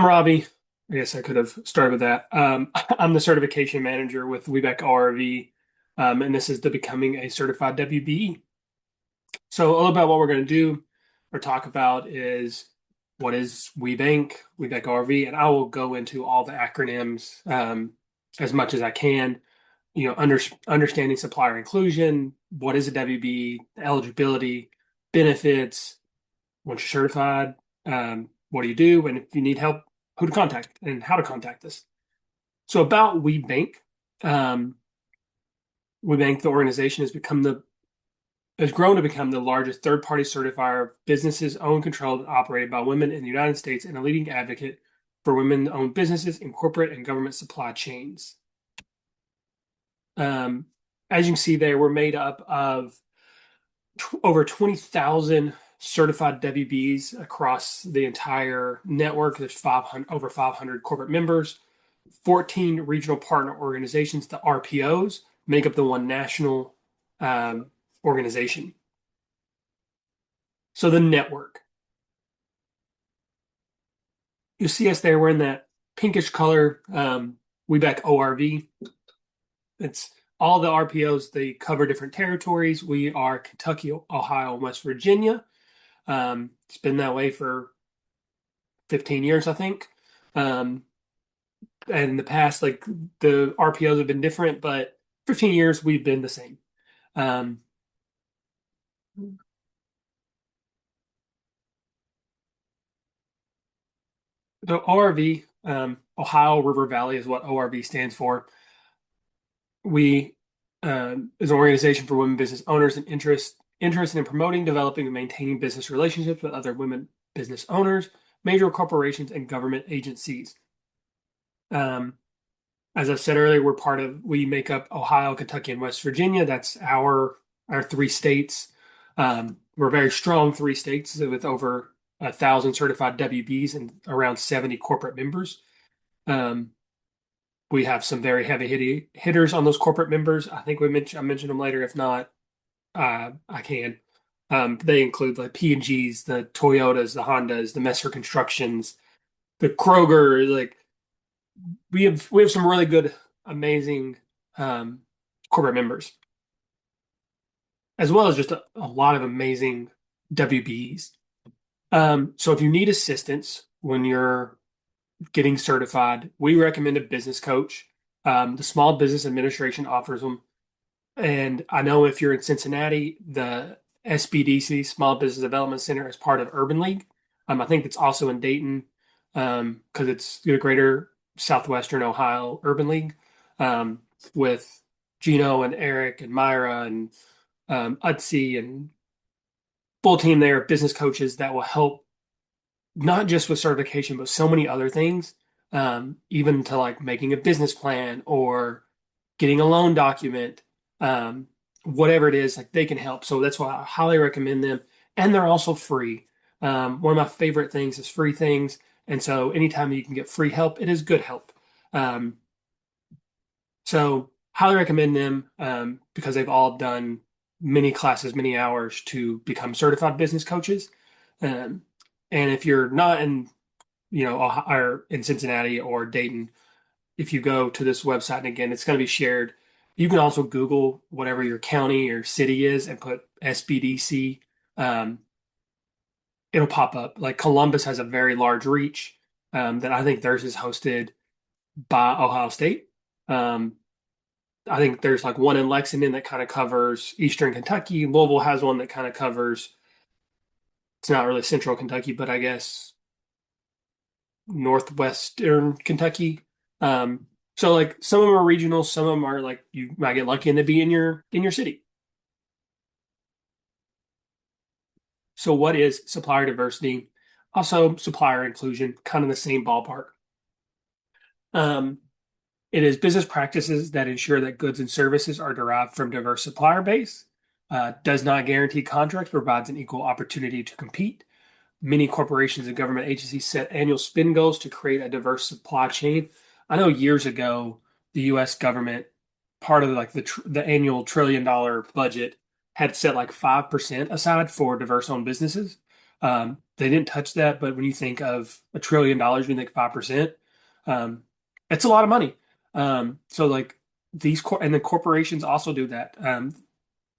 I'm Robbie. I guess I could have started with that. I'm the certification manager with WBEC ORV, and this is the Becoming a Certified WBE. So, a little about what we're going to do or talk about is what is WBEC ORV, and I will go into all the acronyms as much as I can. Understanding supplier inclusion, what is a WBE, eligibility, benefits, once you're certified, what do you do? And if you need help, who to contact and how to contact us. So about WeBank, um, WeBank, the organization has grown to become the largest third-party certifier of businesses owned, controlled, and operated by women in the United States and a leading advocate for women-owned businesses in corporate and government supply chains. Um, as you can see there, we're made up of over 20,000 certified WBs across the entire network. There's over 500 corporate members, 14 regional partner organizations, the RPOs, make up the one national um, organization. So the network. You see us there, we're in that pinkish color, we back ORV. It's all the RPOs, they cover different territories. We are Kentucky, Ohio, and West Virginia. It's been that way for 15 years, I think. Um, and in the past, like the RPOs have been different, but 15 years we've been the same. Um, the ORV, Ohio River Valley, is what ORV stands for. We is an organization for women business owners and interested in promoting, developing, and maintaining business relationships with other women business owners, major corporations, and government agencies. Um, as I said earlier, we make up Ohio, Kentucky, and West Virginia. That's our three states. We're very strong three states with over 1,000 certified WBs and around 70 corporate members. Um, we have some very heavy hitters on those corporate members. I think I mentioned them later. If not, I can. They include like P&Gs, the Toyotas, the Hondas, the Messer Constructions, the Kroger. Like we have some really good, amazing um, corporate members, as well as just a lot of amazing WBs. So if you need assistance when you're getting certified, we recommend a business coach. The Small Business Administration offers them. And I know if you're in Cincinnati, the SBDC, Small Business Development Center, is part of Urban League. I think it's also in Dayton because it's the Greater Southwestern Ohio Urban League um, with Gino and Eric and Myra and Utsi and full team there of business coaches that will help not just with certification, but so many other things, even to like making a business plan or getting a loan document, um, whatever it is, like they can help. So that's why I highly recommend them. And they're also free. One of my favorite things is free things. And so anytime you can get free help, it is good help. Um, so highly recommend them because they've all done many classes, many hours to become certified business coaches. Um, and if you're not in, or in Cincinnati or Dayton, if you go to this website, and again, it's going to be shared. You can also Google whatever your county or city is and put SBDC. Um, it'll pop up. Like Columbus has a very large reach that I think theirs is hosted by Ohio State. Um, I think there's like one in Lexington that kind of covers Eastern Kentucky. Louisville has one that kind of covers, it's not really Central Kentucky, but I guess Northwestern Kentucky. So like some of them are regional, some of them are like you might get lucky and they be in your city. So what is supplier diversity? Also supplier inclusion, kind of the same ballpark. Um, it is business practices that ensure that goods and services are derived from diverse supplier base. Does not guarantee contracts, provides an equal opportunity to compete. Many corporations and government agencies set annual spend goals to create a diverse supply chain. I know years ago, the U.S. government, part of like the annual $1 trillion budget, had set like 5% aside for diverse owned businesses. they didn't touch that, but when you think of $1 trillion, when you think 5%, um, it's a lot of money. So like and the corporations also do that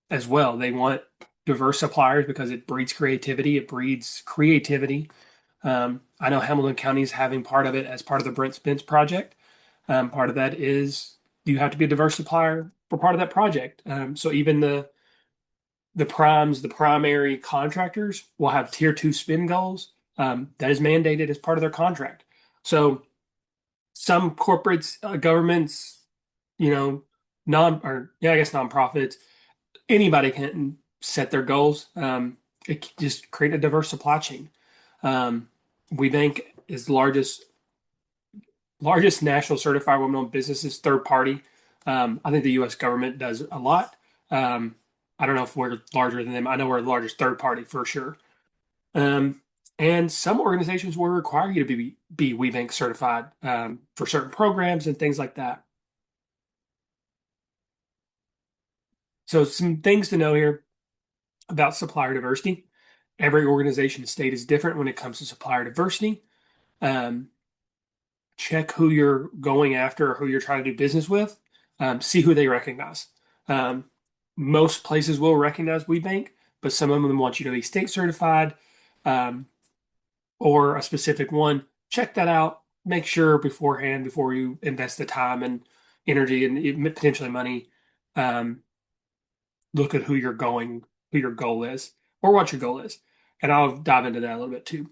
as well. They want diverse suppliers because it breeds creativity. It breeds creativity. I know Hamilton County is having part of it as part of the Brent Spence project. Part of that is you have to be a diverse supplier for part of that project. So even the primes, the primary contractors will have tier two spin goals. That is mandated as part of their contract. So some corporates, governments, you know, or yeah, I guess nonprofits, anybody can set their goals. It can just create a diverse supply chain. Um, WeBank is the largest national certified women-owned businesses, third party. I think the U.S. government does a lot. Um, I don't know if we're larger than them. I know we're the largest third party for sure. Um, and some organizations will require you to be WeBank certified for certain programs and things like that. So some things to know here about supplier diversity. Every organization and state is different when it comes to supplier diversity. Um, check who you're going after or who you're trying to do business with. See who they recognize. Um, most places will recognize WeBank, but some of them want you to be state certified um, or a specific one. Check that out. Make sure beforehand before you invest the time and energy and potentially money. Um, look at who your goal is, or what your goal is, and I'll dive into that a little bit too.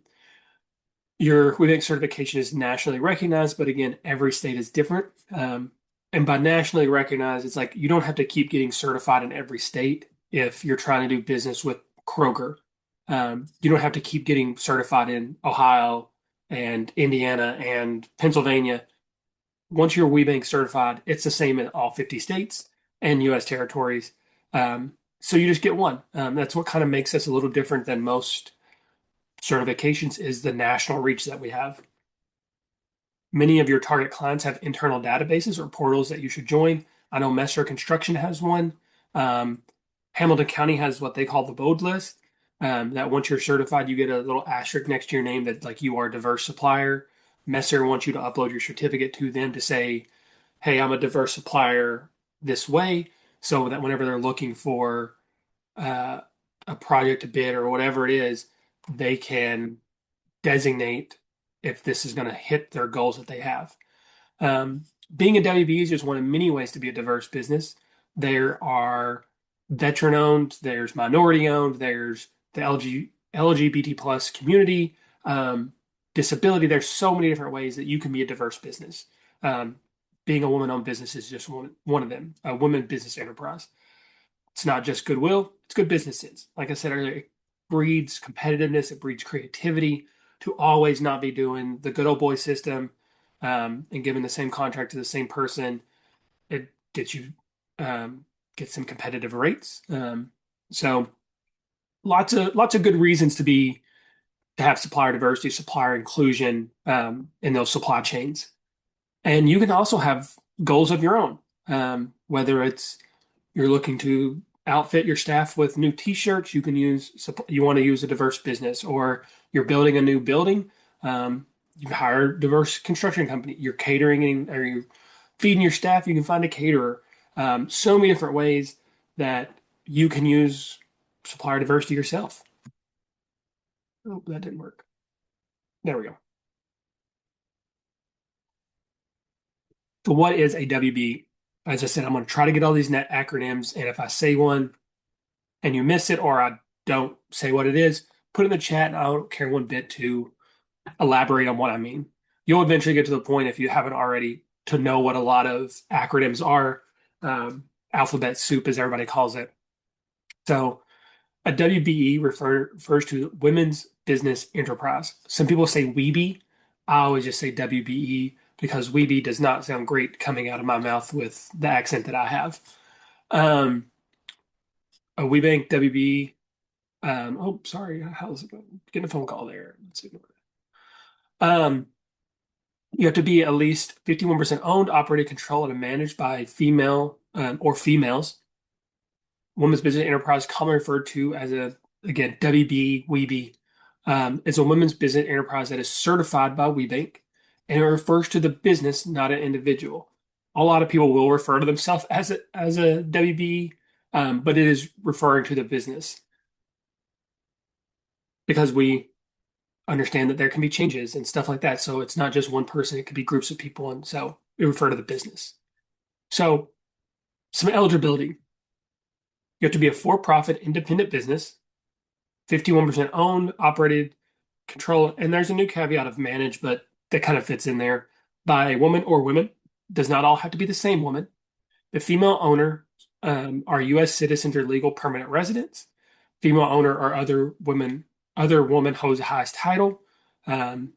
Your WeBank certification is nationally recognized, but again, every state is different. And by nationally recognized, it's like you don't have to keep getting certified in every state if you're trying to do business with Kroger. You don't have to keep getting certified in Ohio and Indiana and Pennsylvania. Once you're WeBank certified, it's the same in all 50 states and U.S. territories. So you just get one. That's what kind of makes us a little different than most certifications is the national reach that we have. Many of your target clients have internal databases or portals that you should join. I know Messer Construction has one. Um, Hamilton County has what they call the Bode list. That once you're certified, you get a little asterisk next to your name that like you are a diverse supplier. Messer wants you to upload your certificate to them to say, "Hey, I'm a diverse supplier this way," so that whenever they're looking for uh, a project to bid or whatever it is, they can designate if this is going to hit their goals that they have. Being a WBE is just one of many ways to be a diverse business. There are veteran owned, there's minority owned, there's the LGBT plus community, disability. There's so many different ways that you can be a diverse business. Um, being a woman owned business is just one of them, a women business enterprise. It's not just goodwill, it's good business sense. Like I said earlier, it breeds competitiveness, it breeds creativity to always not be doing the good old boy system and giving the same contract to the same person. It gets you get some competitive rates. So lots of good reasons to have supplier diversity, supplier inclusion in those supply chains. And you can also have goals of your own, whether it's you're looking to outfit your staff with new t-shirts, you want to use a diverse business, or you're building a new building, you hire a diverse construction company. You're catering or you're feeding your staff, you can find a caterer. So many different ways that you can use supplier diversity yourself. Oh, that didn't work. There we go. So what is a WB? As I said, I'm going to try to get all these net acronyms, and if I say one and you miss it or I don't say what it is, put it in the chat and I don't care one bit to elaborate on what I mean. You'll eventually get to the point, if you haven't already, to know what a lot of acronyms are. Alphabet soup, as everybody calls it. So a WBE refers to Women's Business Enterprise. Some people say WeBe. I always just say WBE because WeBe does not sound great coming out of my mouth with the accent that I have. Um, a WeBank WBE. Oh, sorry. How's it going? Getting a phone call there. Let's ignore that. You have to be at least 51% owned, operated, controlled, and managed by female or females. Women's business enterprise, commonly referred to as again, WB, WeBe. It's a women's business enterprise that is certified by WeBank, and it refers to the business, not an individual. A lot of people will refer to themselves as a WBE, but it is referring to the business because we understand that there can be changes and stuff like that. So it's not just one person; it could be groups of people, and so we refer to the business. So some eligibility: you have to be a for-profit independent business, 51% owned, operated, control, and there's a new caveat of managed, but that kind of fits in there by a woman or women. Does not all have to be the same woman. The female owner are U.S. citizens or legal permanent residents. Female owner or other woman holds the highest title. Um,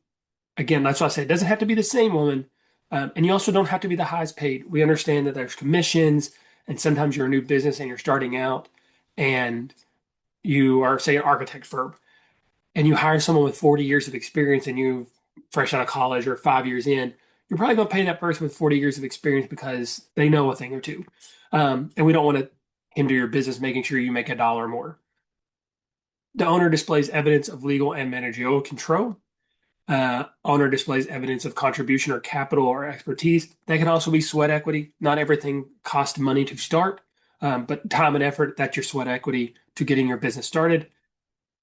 Again, that's why I say it doesn't have to be the same woman, and you also don't have to be the highest paid. We understand that there's commissions, and sometimes you're a new business and you're starting out, and you are, say, an architect firm and you hire someone with 40 years of experience and you fresh out of college or 5 years in, you're probably going to pay that person with 40 years of experience because they know a thing or two. And we don't want to hinder your business making sure you make a dollar more. The owner displays evidence of legal and managerial control. Owner displays evidence of contribution or capital or expertise. That can also be sweat equity. Not everything costs money to start, but time and effort, that's your sweat equity to getting your business started.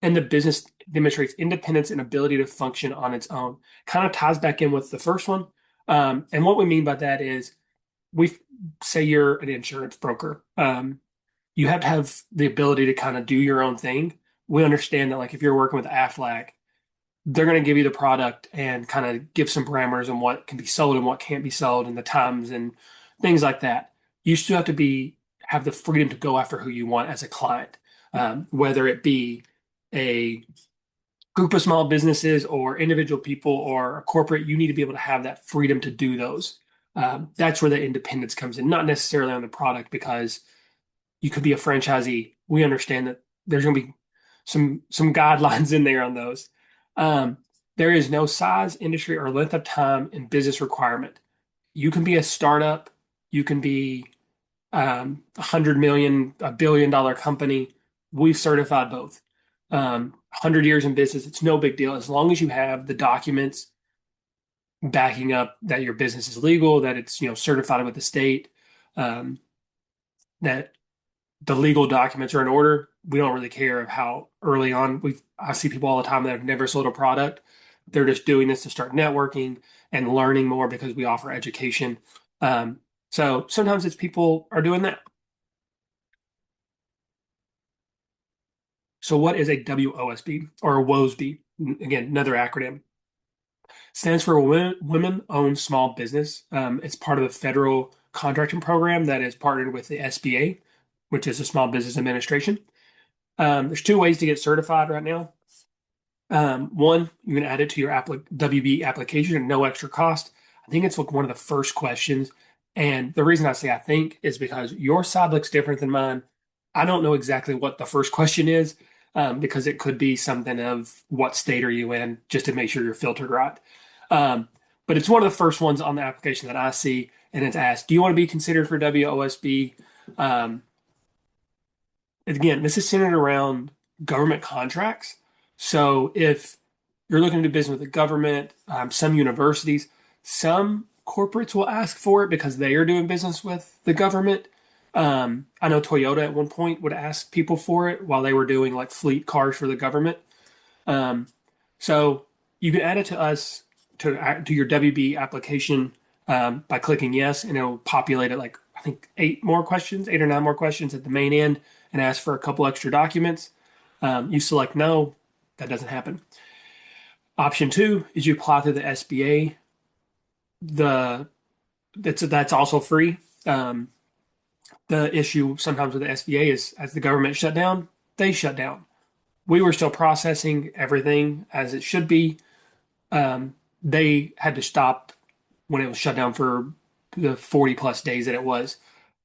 And the business demonstrates independence and ability to function on its own. Kind of ties back in with the first one. And what we mean by that is we say you're an insurance broker. You have to have the ability to kind of do your own thing. We understand that, like, if you're working with Aflac, they're going to give you the product and kind of give some parameters on what can be sold and what can't be sold and the times and things like that. You still have to have the freedom to go after who you want as a client, whether it be a group of small businesses or individual people or a corporate. You need to be able to have that freedom to do those. That's where the independence comes in, not necessarily on the product, because you could be a franchisee. We understand that there's going to be some guidelines in there on those. Um, there is no size, industry, or length of time in business requirement. You can be a startup. You can be 100 million, $1 billion company. We've certified both. 100 years in business, it's no big deal as long as you have the documents backing up that your business is legal, that it's certified with the state, um, that the legal documents are in order. We don't really care of how early on. I see people all the time that have never sold a product. They're just doing this to start networking and learning more because we offer education. So sometimes it's people are doing that. So what is a WOSB or a WOSB? Again, another acronym. Stands for Women-Owned Small Business. It's part of the federal contracting program that is partnered with the SBA, which is the Small Business Administration. There's two ways to get certified right now. One, you can add it to your WBE application at no extra cost. I think it's like one of the first questions. And the reason I say I think is because your side looks different than mine. I don't know exactly what the first question is, because it could be something of what state are you in, just to make sure you're filtered right. Um, but it's one of the first ones on the application that I see, and it's asked, do you want to be considered for WOSB? Um, Again, this is centered around government contracts. So if you're looking to do business with the government, some universities, some corporates will ask for it because they are doing business with the government. I know Toyota at one point would ask people for it while they were doing like fleet cars for the government. Um, so you can add it to us to your WB application, by clicking yes, and it'll populate it like I think 8 or 9 more questions at the main end and ask for a couple extra documents. You select no, that doesn't happen. Option two is you apply through the SBA. The that's also free. The issue sometimes with the SBA is as the government shut down, they shut down. We were still processing everything as it should be. They had to stop when it was shut down for the 40 plus days that it was.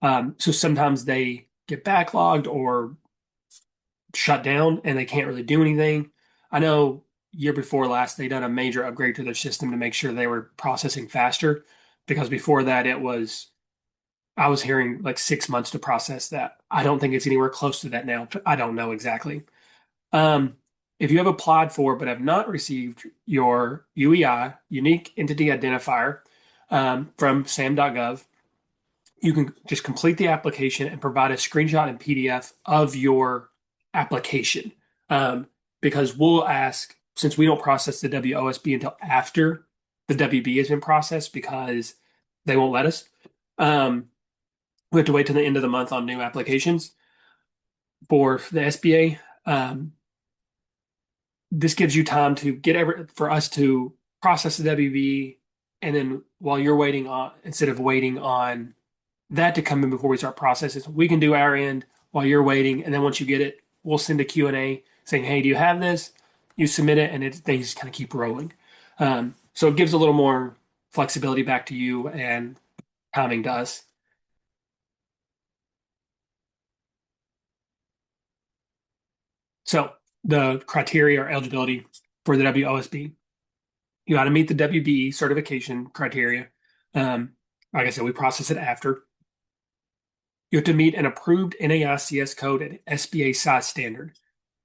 So sometimes they get backlogged or shut down and they can't really do anything. I know year before last, they done a major upgrade to their system to make sure they were processing faster because before that, I was hearing like 6 months to process that. I don't think it's anywhere close to that now. I don't know exactly. Um, If you have applied for but have not received your UEI, Unique Entity Identifier, from SAM.gov, you can just complete the application and provide a screenshot and PDF of your application. Um, because we'll ask, since we don't process the WOSB until after the WB has been processed because they won't let us. We have to wait till the end of the month on new applications for the SBA. This gives you time to for us to process the WB, and then while you're waiting on, instead of waiting on that to come in before we start processing, we can do our end while you're waiting, and then once you get it, we'll send a Q&A saying, "Hey, do you have this?" You submit it, and they just kind of keep rolling. So it gives a little more flexibility back to you, and timing does. So the criteria or eligibility for the WOSB, you got to meet the WBE certification criteria. Um, like I said, we process it after. You have to meet an approved NAICS code and SBA size standard.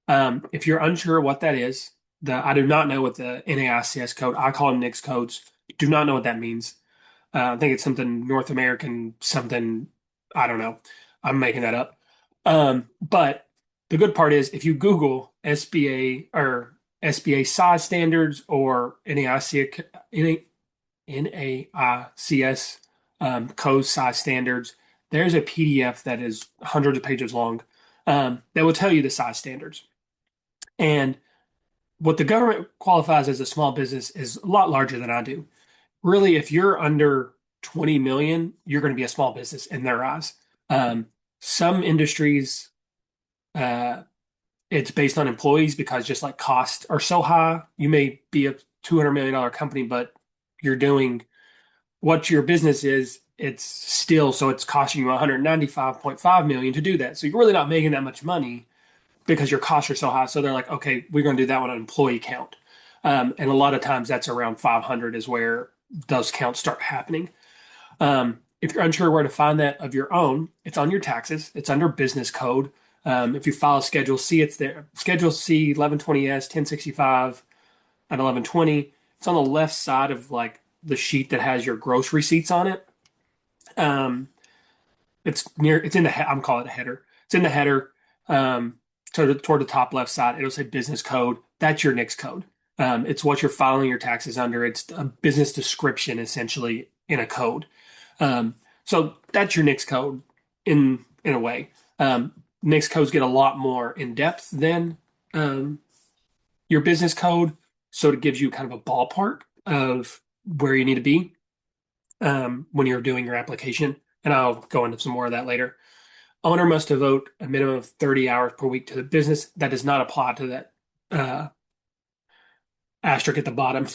If you're unsure what that is, I do not know what the NAICS code, I call them NICS codes, do not know what that means. I think it's something North American, something, I don't know. I'm making that up. But the good part is if you Google SBA or SBA size standards or NAICS code size standards, there's a PDF that is hundreds of pages long that will tell you the size standards. And what the government qualifies as a small business is a lot larger than I do. Really, if you're under 20 million, you're going to be a small business in their eyes. Um, some industries, uh, it's based on employees because just like costs are so high, you may be a $200 million company, but you're doing what your business is, it's still so it's costing you 195.5 million to do that. So you're really not making that much money because your costs are so high. So they're like, okay, we're going to do that one on employee count. And a lot of times that's around 500 is where those counts start happening. If you're unsure where to find that of your own, it's on your taxes. It's under business code. If you file Schedule C, it's there. Schedule C 1120S 1065 at 1120. It's on the left side of like the sheet that has your gross receipts on it. Um, it's in the, I'm calling it a header. It's in the header. Um, toward the top left side, it'll say business code. That's your NICS code. It's what you're filing your taxes under. It's a business description essentially in a code. So that's your NICS code in a way. NICS codes get a lot more in depth than your business code, so it gives you kind of a ballpark of where you need to be when you're doing your application. And I'll go into some more of that later. Owner must devote a minimum of 30 hours per week to the business. That does not apply to that uh, asterisk at the bottom.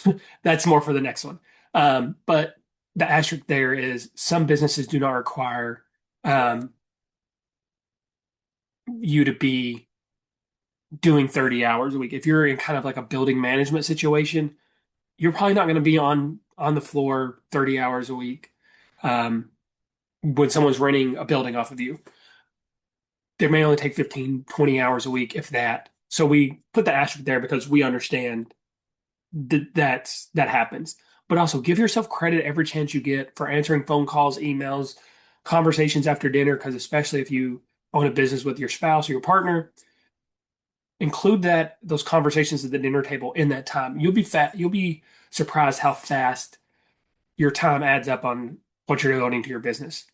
That's more for the next one. But the asterisk there is some businesses do not require um, you to be doing 30 hours a week. If you're in kind of like a building management situation, you're probably not going to be on the floor 30 hours a week when someone's renting a building off of you. They may only take 15, 20 hours a week, if that. So we put the asterisk there because we understand that happens. But also give yourself credit every chance you get for answering phone calls, emails, conversations after dinner, because especially if you own a business with your spouse or your partner, include those conversations at the dinner table in that time. You'll be surprised how fast your time adds up on what you're devoting to your business.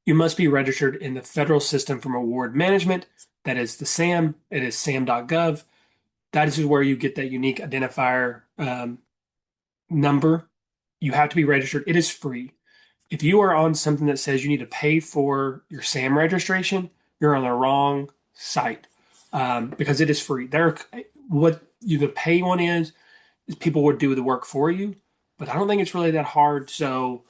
You must be registered in the Federal System for Award Management. That is the SAM. It is sam.gov. That is where you get that unique identifier number. You have to be registered. It is free. If you are on something that says you need to pay for your SAM registration, you're on the wrong site because it is free. The pay one is people would do the work for you, but I don't think it's really that hard. So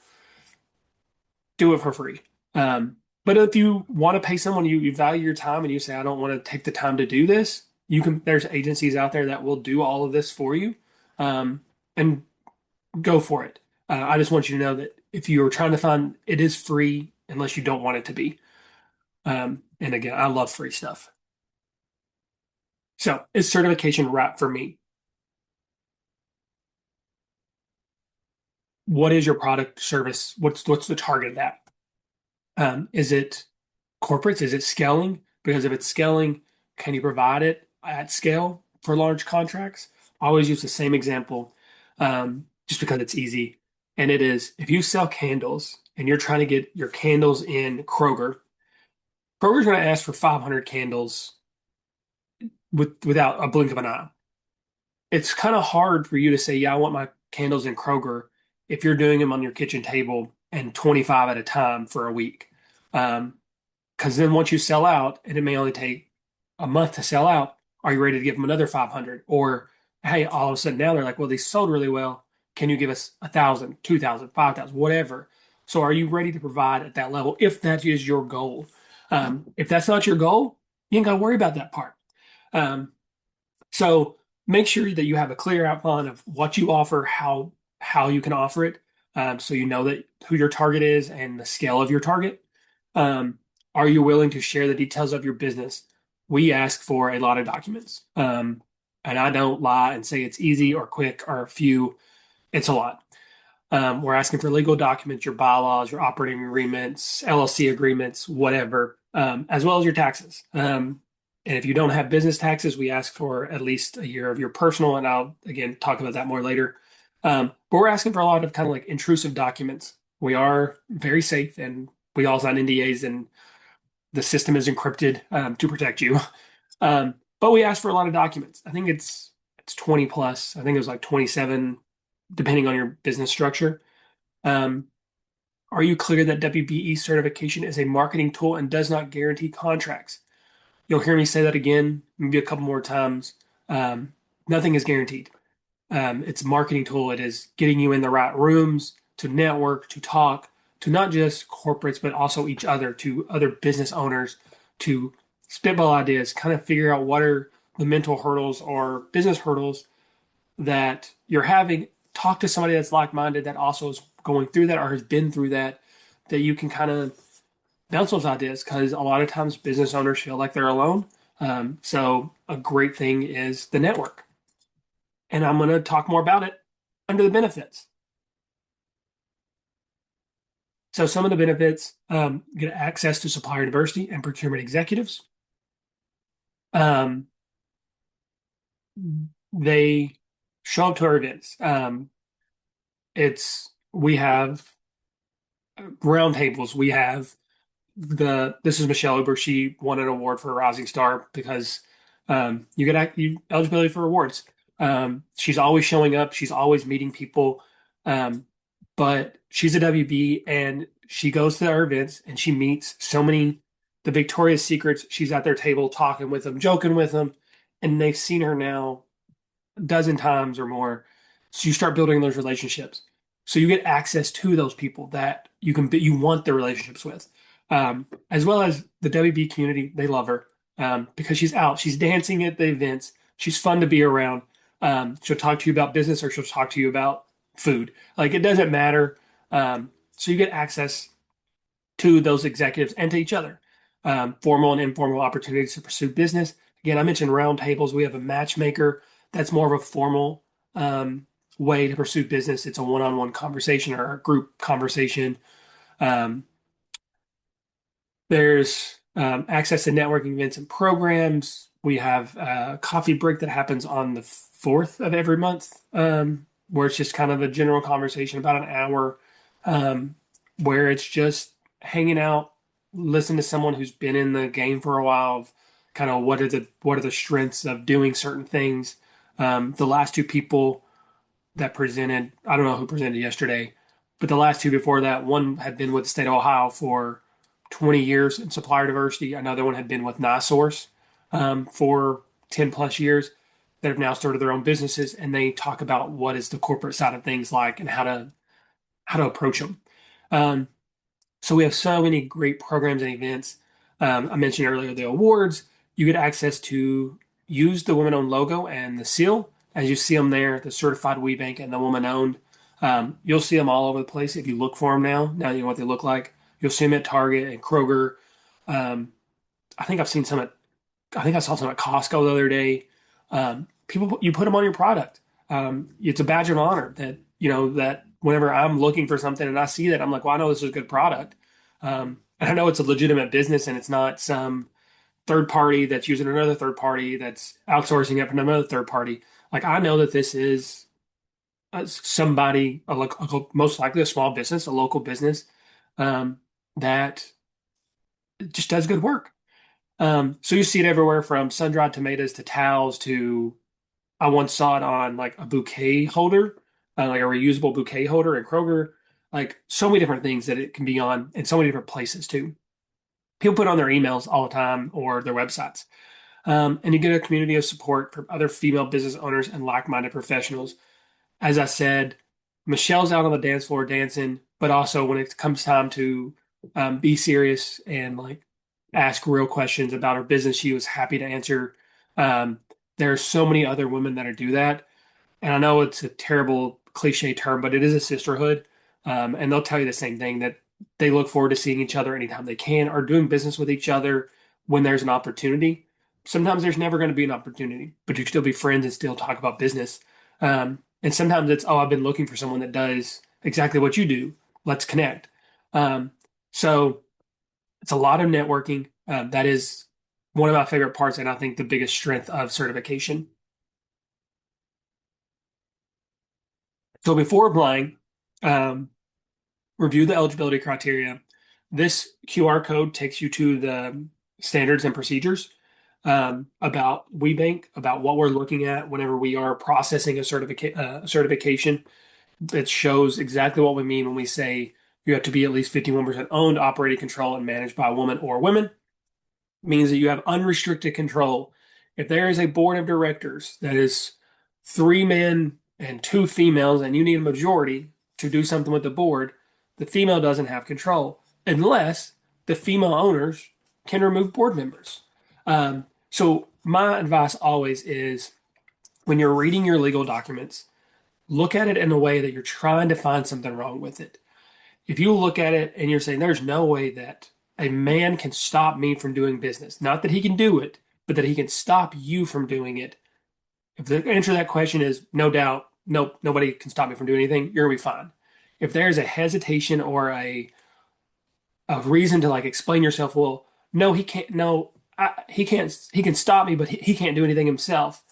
do it for free. But if you want to pay someone, you value your time and you say, I don't want to take the time to do this, there's agencies out there that will do all of this for you. And go for it. I just want you to know that if you're trying to find, it is free unless you don't want it to be. And again, I love free stuff. So is certification right for me? What is your product service? What's the target of that? Is it corporates? Is it scaling? Because if it's scaling, can you provide it at scale for large contracts? I always use the same example, just because it's easy. And it is if you sell candles and you're trying to get your candles in Kroger, Kroger's going to ask for 500 candles without a blink of an eye. It's kind of hard for you to say, yeah, I want my candles in Kroger if you're doing them on your kitchen table and 25 at a time for a week. Um, Because then once you sell out, and it may only take a month to sell out, are you ready to give them another 500? Or, hey, all of a sudden now they're like, well, these sold really well. Can you give us 1,000, 2,000, 5,000, whatever? So are you ready to provide at that level if that is your goal? If that's not your goal, you ain't got to worry about that part. Um, so make sure that you have a clear outline of what you offer, how you can offer it, so you know that who your target is and the scale of your target. Um, are you willing to share the details of your business? We ask for a lot of documents, and I don't lie and say it's easy or quick or a few. It's a lot. We're asking for legal documents, your bylaws, your operating agreements, LLC agreements, whatever, as well as your taxes. And if you don't have business taxes, we ask for at least a year of your personal, and I'll again talk about that more later. But we're asking for a lot of kind of like intrusive documents. We are very safe, and we all sign NDAs, and the system is encrypted to protect you. But we ask for a lot of documents. I think it's 20 plus. I think it was like 27 depending on your business structure. Um, are you clear that WBE certification is a marketing tool and does not guarantee contracts? You'll hear me say that again, maybe a couple more times. Um, Nothing is guaranteed. It's a marketing tool. It is getting you in the right rooms to network, to talk, to not just corporates, but also each other, to other business owners, to spitball ideas, kind of figure out what are the mental hurdles or business hurdles that you're having. Talk to somebody that's like-minded that also is going through that or has been through that, that you can kind of bounce those ideas because a lot of times business owners feel like they're alone. So a great thing is the network. And I'm going to talk more about it under the benefits. So some of the benefits, get access to supplier diversity and procurement executives. Um, they show up to our events. We have roundtables. We have this is Michelle Uber. She won an award for a Rising Star because you get you eligibility for awards. She's always showing up. She's always meeting people. Um, but she's a WB and she goes to our events and she meets so many the Victoria's Secrets. She's at their table talking with them, joking with them, and they've seen her now a dozen times or more. So you start building those relationships. So you get access to those people that you want the relationships with, as well as the WB community. They love her because she's out, she's dancing at the events, she's fun to be around. She'll talk to you about business or she'll talk to you about food. Like it doesn't matter. So you get access to those executives and to each other. Formal and informal opportunities to pursue business. Again, I mentioned roundtables. We have a matchmaker that's more of a formal way to pursue business. It's a one-on-one conversation or a group conversation. Um, there's access to networking events and programs. We have a coffee break that happens on the 4th of every month, where it's just kind of a general conversation about an hour, where it's just hanging out, listen to someone who's been in the game for a while, of kind of what are the strengths of doing certain things. The last two people that presented, I don't know who presented yesterday, but the last two before that, one had been with the state of Ohio for 20 years in supplier diversity. Another one had been with NiSource for 10 plus years that have now started their own businesses. And they talk about what is the corporate side of things like and how to approach them. Um, so we have so many great programs and events. I mentioned earlier the awards. You get access to use the woman-owned logo and the seal as you see them there, the certified WeBank and the woman-owned. You'll see them all over the place if you look for them now. Now you know what they look like. You'll see them at Target and Kroger. Um, I think I saw some at Costco the other day. People, you put them on your product. It's a badge of honor that, that whenever I'm looking for something and I see that, I'm like, well, I know this is a good product. And I know it's a legitimate business and it's not some third party that's using another third party that's outsourcing it from another third party. Like I know that this is somebody, most likely a small business, a local business, um, that just does good work. So you see it everywhere from sun-dried tomatoes to towels to I once saw it on like a bouquet holder, like a reusable bouquet holder at Kroger, like so many different things that it can be on in so many different places too. People put it on their emails all the time or their websites. And you get a community of support from other female business owners and like-minded professionals. As I said, Michelle's out on the dance floor dancing, but also when it comes time to be serious and like ask real questions about her business, she was happy to answer. Um, there are so many other women that do that, and I know it's a terrible cliche term, but it is a sisterhood. And they'll tell you the same thing that they look forward to seeing each other anytime they can or doing business with each other when there's an opportunity. Sometimes there's never going to be an opportunity, but you can still be friends and still talk about business. And sometimes it's, oh, I've been looking for someone that does exactly what you do. Let's connect. Um, so it's a lot of networking. That is one of my favorite parts, and I think the biggest strength of certification. So before applying, um, review the eligibility criteria. This QR code takes you to the standards and procedures about WeBank, about what we're looking at whenever we are processing a certification. It shows exactly what we mean when we say you have to be at least 51% owned, operated, controlled, and managed by a woman or women. Means that you have unrestricted control. If there is a board of directors that is three men and two females, and you need a majority to do something with the board, the female doesn't have control unless the female owners can remove board members. So my advice always is when you're reading your legal documents, look at it in a way that you're trying to find something wrong with it. If you look at it and you're saying there's no way that a man can stop me from doing business, not that he can do it, but that he can stop you from doing it. If the answer to that question is no doubt, nope, nobody can stop me from doing anything, you're gonna be fine. If there's a hesitation or a reason to like explain yourself, well, no, he can't, no, he can't, he can stop me, but he can't do anything himself,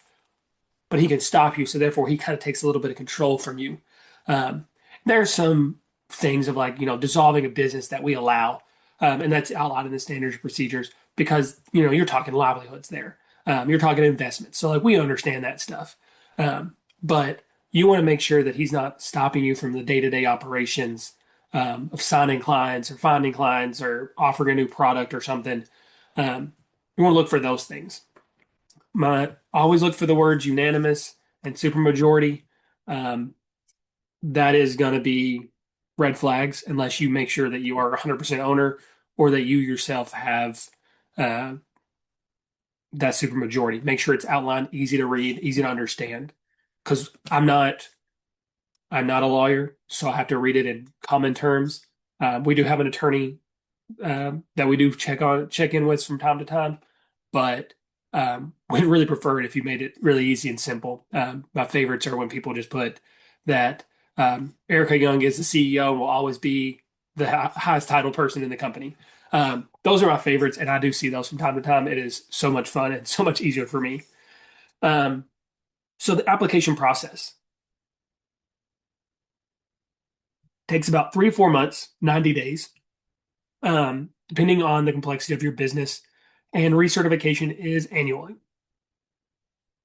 but he can stop you. So therefore, he kind of takes a little bit of control from you. Um, there are some things of like, dissolving a business that we allow, and that's outlined in the standards procedures because, you're talking livelihoods there. You're talking investments. So like we understand that stuff. But you want to make sure that he's not stopping you from the day-to-day operations of signing clients or finding clients or offering a new product or something. You want to look for those things. Always look for the words unanimous and supermajority. Um, that is going to be red flags unless you make sure that you are 100% owner or that you yourself have uh, that supermajority. Make sure it's outlined, easy to read, easy to understand. Because I'm not a lawyer, so I have to read it in common terms. We do have an attorney that we do check in with from time to time, but we'd really prefer it if you made it really easy and simple. My favorites are when people just put that Erica Young is the CEO and will always be the highest title person in the company. Those are my favorites, and I do see those from time to time. It is so much fun and so much easier for me. Um, so the application process takes about 3 to 4 months, 90 days, depending on the complexity of your business, and recertification is annually.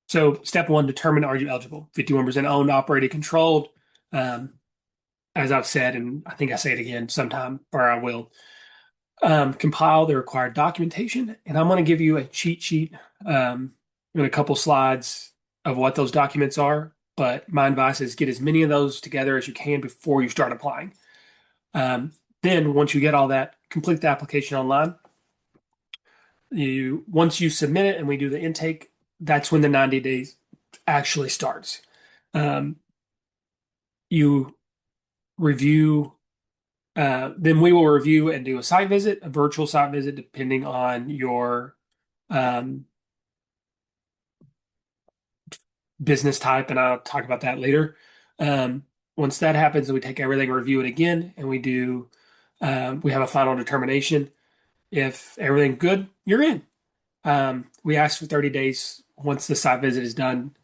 So, step one, determine are you eligible? 51% owned, operated, controlled. Um, as I've said, and I think I say it again sometime, or I will, compile the required documentation. And I'm going to give you a cheat sheet in a couple slides of what those documents are. But my advice is get as many of those together as you can before you start applying. Um, then, once you get all that, complete the application online. Once you submit it and we do the intake, that's when the 90 days actually starts. Um, you review, then we will review and do a site visit, a virtual site visit, depending on your um, business type, and I'll talk about that later. Um, Once that happens, then we take everything, review it again, and we have a final determination. If everything's good, you're in. We ask for 30 days once the site visit is done,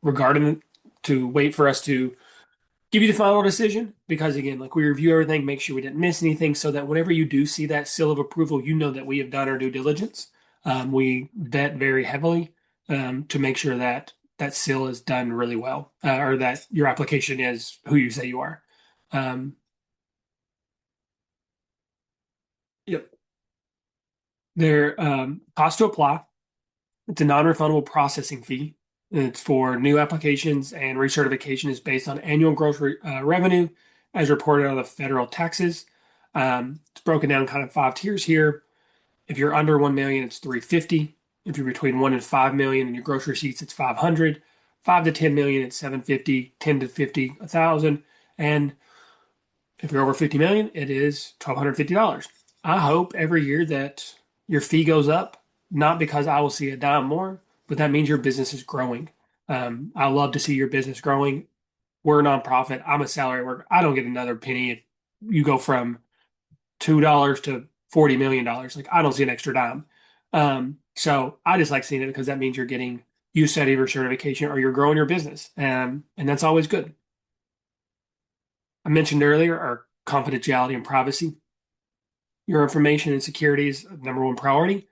regarding to wait for us to give you the final decision. Because again, like we review everything, make sure we didn't miss anything, so that whenever you do see that seal of approval, you know that we have done our due diligence. We vet very heavily to make sure that that seal is done really well, or that your application is who you say you are. Um, yep. Their cost to apply. It's a non-refundable processing fee. It's for new applications, and recertification is based on annual gross revenue as reported on the federal taxes. It's broken down kind of five tiers here. If you're under 1 million, it's 350. If you're between 1 and 5 million in your gross receipts, it's 500. 5 to 10 million, it's 750. 10 to 50, 1,000. And if you're over 50 million, it is $1,250. I hope every year that your fee goes up, not because I will see a dime more, but that means your business is growing. I love to see your business growing. We're a nonprofit. I'm a salary worker. I don't get another penny if you go from $2 to $40 million. Like I don't see an extra dime. So I just like seeing it because that means you're getting use out of your certification or you're growing your business. And that's always good. I mentioned earlier our confidentiality and privacy. Your information and security is number one priority.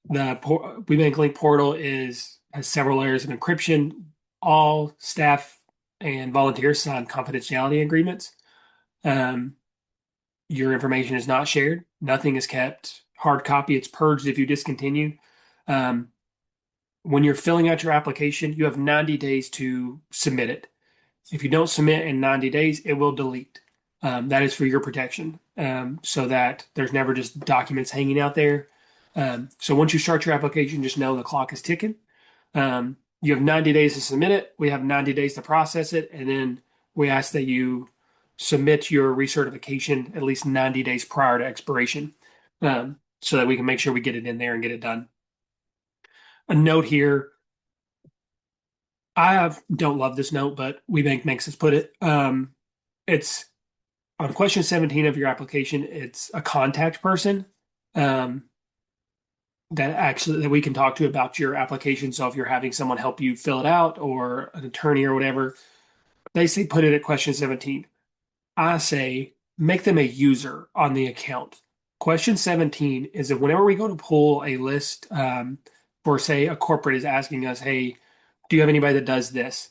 The WeBank Link portal has several layers of encryption. All staff and volunteers sign confidentiality agreements. Um, your information is not shared. Nothing is kept hard copy. It's purged if you discontinue. Um, when you're filling out your application, you have 90 days to submit it. If you don't submit in 90 days, it will delete. That is for your protection, so that there's never just documents hanging out there. So once you start your application, just know the clock is ticking. You have 90 days to submit it. We have 90 days to process it. And then we ask that you submit your recertification at least 90 days prior to expiration, so that we can make sure we get it in there and get it done. A note here. Don't love this note, but WeBank makes us put it. It's on question 17 of your application. It's a contact person, um, that we can talk to about your application. So if you're having someone help you fill it out or an attorney or whatever, they say put it at question 17. I say make them a user on the account. Question 17 is that whenever we go to pull a list, for say a corporate is asking us, hey, do you have anybody that does this?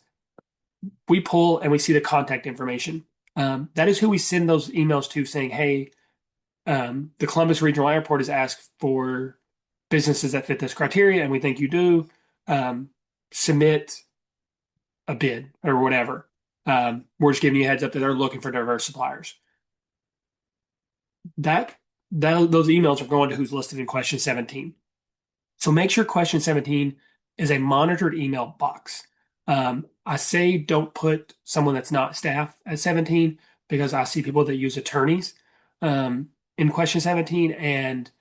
We pull and we see the contact information. That is who we send those emails to saying, hey, the Columbus Regional Airport has asked for businesses that fit this criteria, and we think you do. Submit a bid or whatever. We're just giving you a heads up that they're looking for diverse suppliers. That, those emails are going to who's listed in question 17. So make sure question 17 is a monitored email box. I say don't put someone that's not staff at 17 because I see people that use attorneys in question 17, and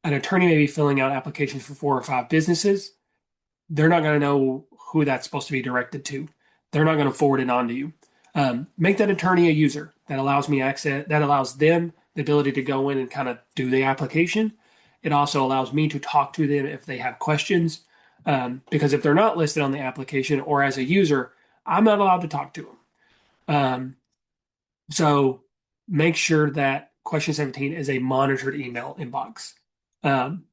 an attorney may be filling out applications for 4 or 5 businesses. They're not going to know who that's supposed to be directed to. They're not going to forward it on to you. Make that attorney a user. That allows me access. That allows them the ability to go in and kind of do the application. It also allows me to talk to them if they have questions. Because if they're not listed on the application or as a user, I'm not allowed to talk to them. So make sure that question 17 is a monitored email inbox. Um,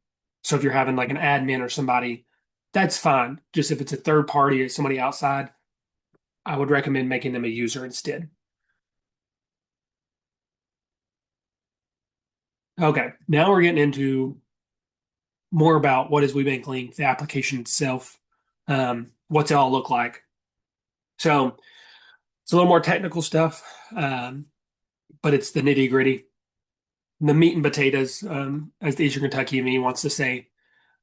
so if you're having like an admin or somebody, that's fine. Just if it's a third party or somebody outside, I would recommend making them a user instead. Okay, now we're getting into more about what is WeBank Link, the application itself, what's it all look like. So it's a little more technical stuff, but it's the nitty gritty, the meat and potatoes, as the Eastern Kentucky me wants to say.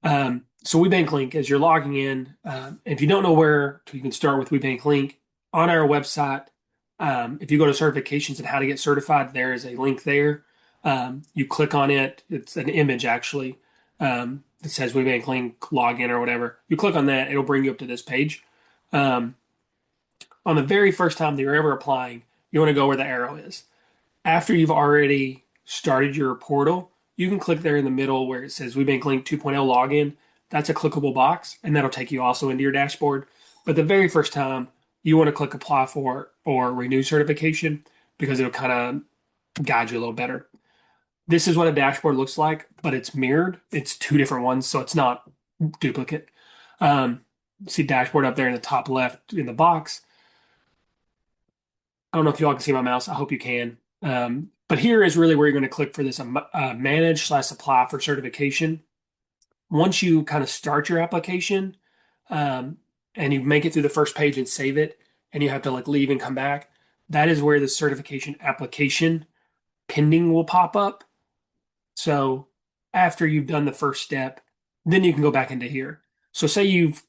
So WeBank Link, as you're logging in, if you don't know where you can start with WeBank Link on our website. If you go to certifications and how to get certified, there is a link there. You click on it. It's an image actually. It says WeBank Link login or whatever. You click on that, it'll bring you up to this page. Um, on the very first time that you're ever applying, you want to go where the arrow is. After you've already started your portal, you can click there in the middle where it says WeBank Link 2.0 login. That's a clickable box, and that'll take you also into your dashboard. But the very first time, you want to click apply for or renew certification because it'll kind of guide you a little better. This is what a dashboard looks like, but it's mirrored. It's two different ones, so it's not duplicate. Um, See dashboard up there in the top left in the box. I don't know if you all can see my mouse. I hope you can. But here is really where you're going to click for this manage/apply for certification. Once you kind of start your application um, and you make it through the first page and save it, and you have to like leave and come back, that is where the certification application pending will pop up. So after you've done the first step, then you can go back into here. So say you've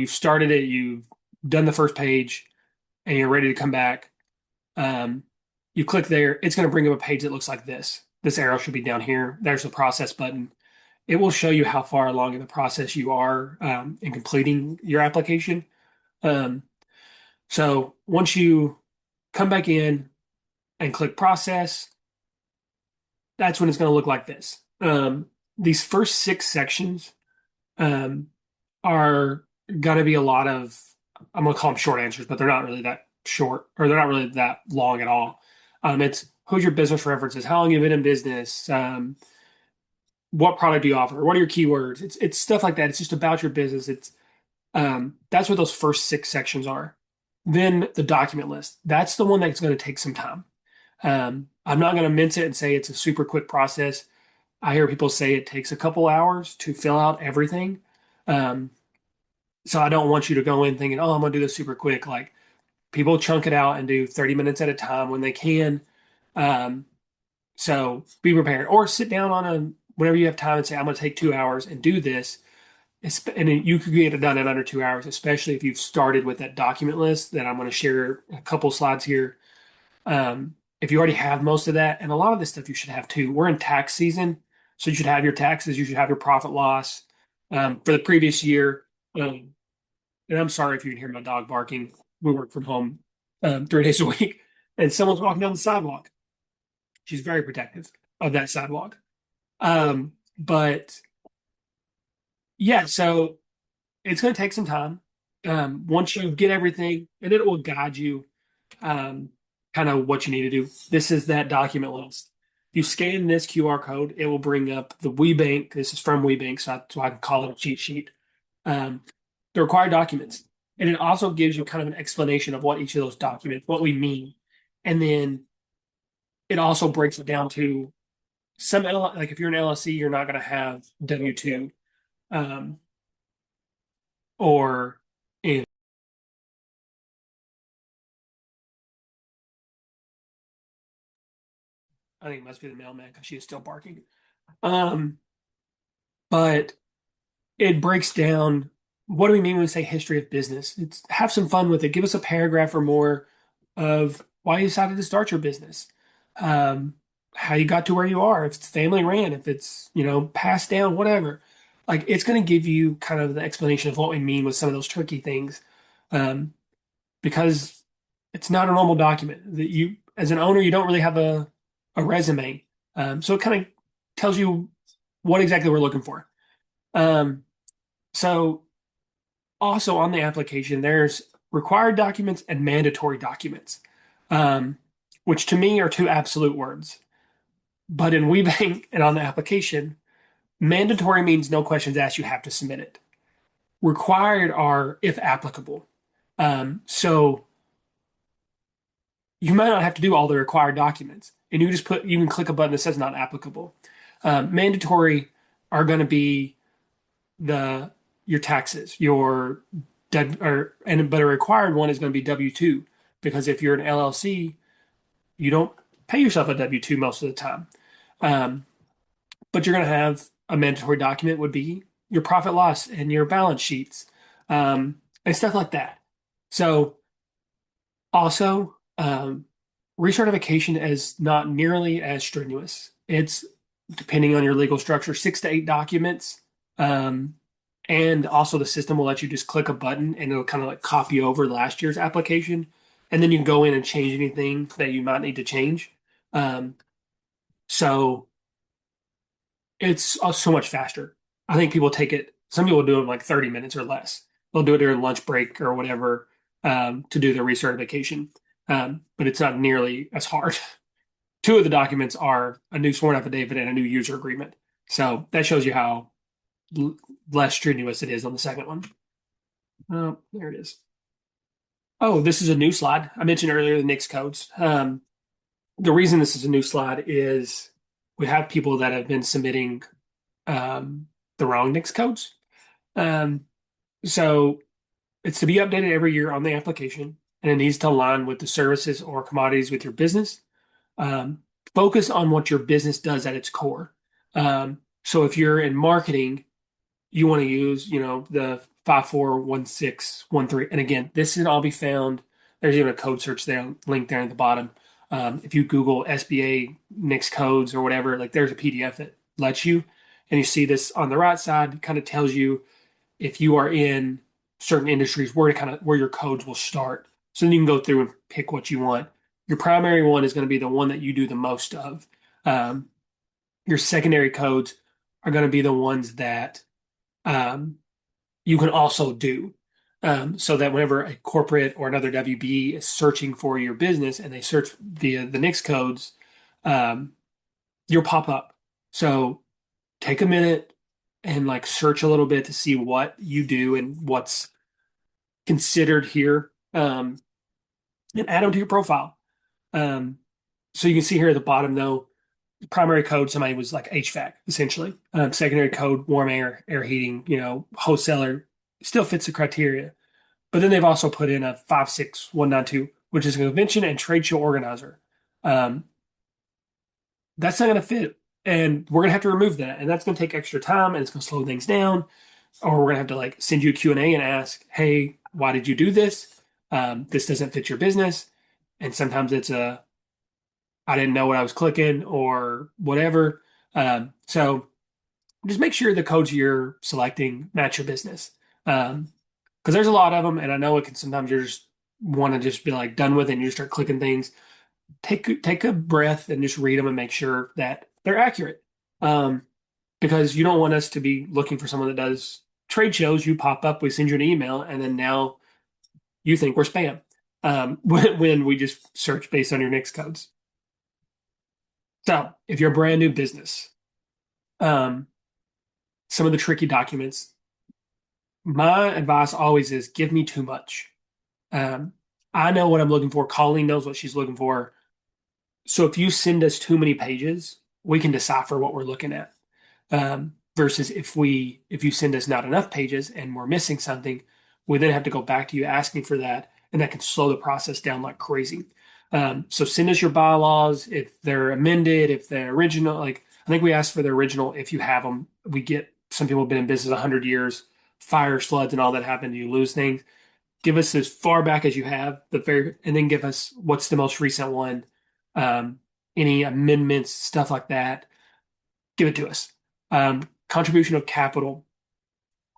started it, you've done the first page, and you're ready to come back. Um, you click there, it's going to bring up a page that looks like this. This arrow should be down here. There's the process button. It will show you how far along in the process you are in completing your application. Um, so once you come back in and click process, that's when it's going to look like this. These first six sections um, are going to be a lot of, I'm going to call them short answers, but they're not really that short or they're not really that long at all. It's who's your business references, how long you've been in business, what product do you offer, what are your keywords? It's stuff like that. It's just about your business. It's that's what those first six sections are. Then the document list. That's the one that's going to take some time. I'm not going to mince it and say it's a super quick process. I hear people say it takes a couple hours to fill out everything. Um, so I don't want you to go in thinking, oh, I'm going to do this super quick. Like people chunk it out and do 30 minutes at a time when they can. Um, so be prepared or sit down on a, whenever you have time and say, I'm going to take 2 hours and do this. And you could get it done in under 2 hours, especially if you've started with that document list that I'm going to share a couple slides here. If you already have most of that, and a lot of this stuff you should have too. We're in tax season, so you should have your taxes, you should have your profit loss for the previous year. Um, and I'm sorry if you can hear my dog barking. We work from home 3 days a week, and someone's walking down the sidewalk. She's very protective of that sidewalk. But yeah, so it's going to take some time. Once you get everything, and it will guide you um, kind of what you need to do. This is that document list. If you scan this QR code, it will bring up the WeBank. This is from WeBank, so I can call it a cheat sheet. Um, the required documents. And it also gives you kind of an explanation of what each of those documents, what we mean. And then it also breaks it down to like if you're an LLC, you're not going to have W-2 um, or in, I think it must be the mailman because she is still barking. Um, but it breaks down what do we mean when we say history of business? It's have some fun with it. Give us a paragraph or more of why you decided to start your business, um, how you got to where you are, if it's family ran, if it's, passed down, whatever. Like it's going to give you kind of the explanation of what we mean with some of those tricky things, um, because it's not a normal document that you, as an owner, you don't really have a resume. So it kind of tells you what exactly we're looking for. Um, so also on the application, there's required documents and mandatory documents, um, which to me are two absolute words. But in WeBank and on the application, mandatory means no questions asked, you have to submit it. Required are if applicable. So you might not have to do all the required documents, and you can click a button that says not applicable. Mandatory are going to be the your taxes, but a required one is going to be W-2 because if you're an LLC, you don't pay yourself a W-2 most of the time. Um, but you're going to have a mandatory document would be your profit loss and your balance sheets, and stuff like that. So also, recertification is not nearly as strenuous. It's depending on your legal structure, 6 to 8 documents. Um, And also the system will let you just click a button and it'll kind of like copy over last year's application. And then you can go in and change anything that you might need to change. Um, so it's so much faster. I think people take it, some people do it in like 30 minutes or less. They'll do it during lunch break or whatever to do their recertification. But it's not nearly as hard. Two of the documents are a new sworn affidavit and a new user agreement. So that shows you how less strenuous it is on the second one. Oh, there it is. Oh, this is a new slide. I mentioned earlier the NICS codes. The reason this is a new slide is we have people that have been submitting um, the wrong NICS codes. Um, so it's to be updated every year on the application, and it needs to align with the services or commodities with your business. Um, Focus on what your business does at its core. So if you're in marketing, you want to use, the 541613. And again, this can all be found. There's even a code search there, link there at the bottom. If you Google SBA NICS codes or whatever, like there's a PDF that lets you, and you see this on the right side, kind of tells you if you are in certain industries where your codes will start. So then you can go through and pick what you want. Your primary one is going to be the one that you do the most of. Um, your secondary codes are going to be the ones that um, you can also do. So that whenever a corporate or another WBE is searching for your business and they search via the NICS codes, um, you'll pop up. So take a minute and like search a little bit to see what you do and what's considered here, and add them to your profile. Um, so you can see here at the bottom, though, the primary code, somebody was like HVAC, essentially. Secondary code, warm air heating, wholesaler still fits the criteria. But then they've also put in a 56192, which is a convention and trade show organizer. Um, that's not going to fit. And we're going to have to remove that. And that's going to take extra time and it's going to slow things down. Or we're going to have to like send you a Q&A and ask, hey, why did you do this? This doesn't fit your business. And sometimes it's I didn't know what I was clicking or whatever. So just make sure the codes you're selecting match your business. Because there's a lot of them, and I know it can sometimes you just want to just be like done with it and you start clicking things. Take a breath and just read them and make sure that they're accurate. Um, because you don't want us to be looking for someone that does trade shows. You pop up, we send you an email, and then now you think we're spam when we just search based on your NICS codes. So if you're a brand new business, um, some of the tricky documents, my advice always is give me too much. Um, I know what I'm looking for. Colleen knows what she's looking for. So if you send us too many pages, we can decipher what we're looking at. Versus if you send us not enough pages and we're missing something, we then have to go back to you asking for that, and that can slow the process down like crazy. So send us your bylaws if they're amended, if they're original. Like I think we asked for the original. If you have them, we get some people have been in business 100 years, fires, floods, and all that happen. You lose things. Give us as far back as you have and then give us what's the most recent one, um, any amendments, stuff like that. Give it to us. Contribution of capital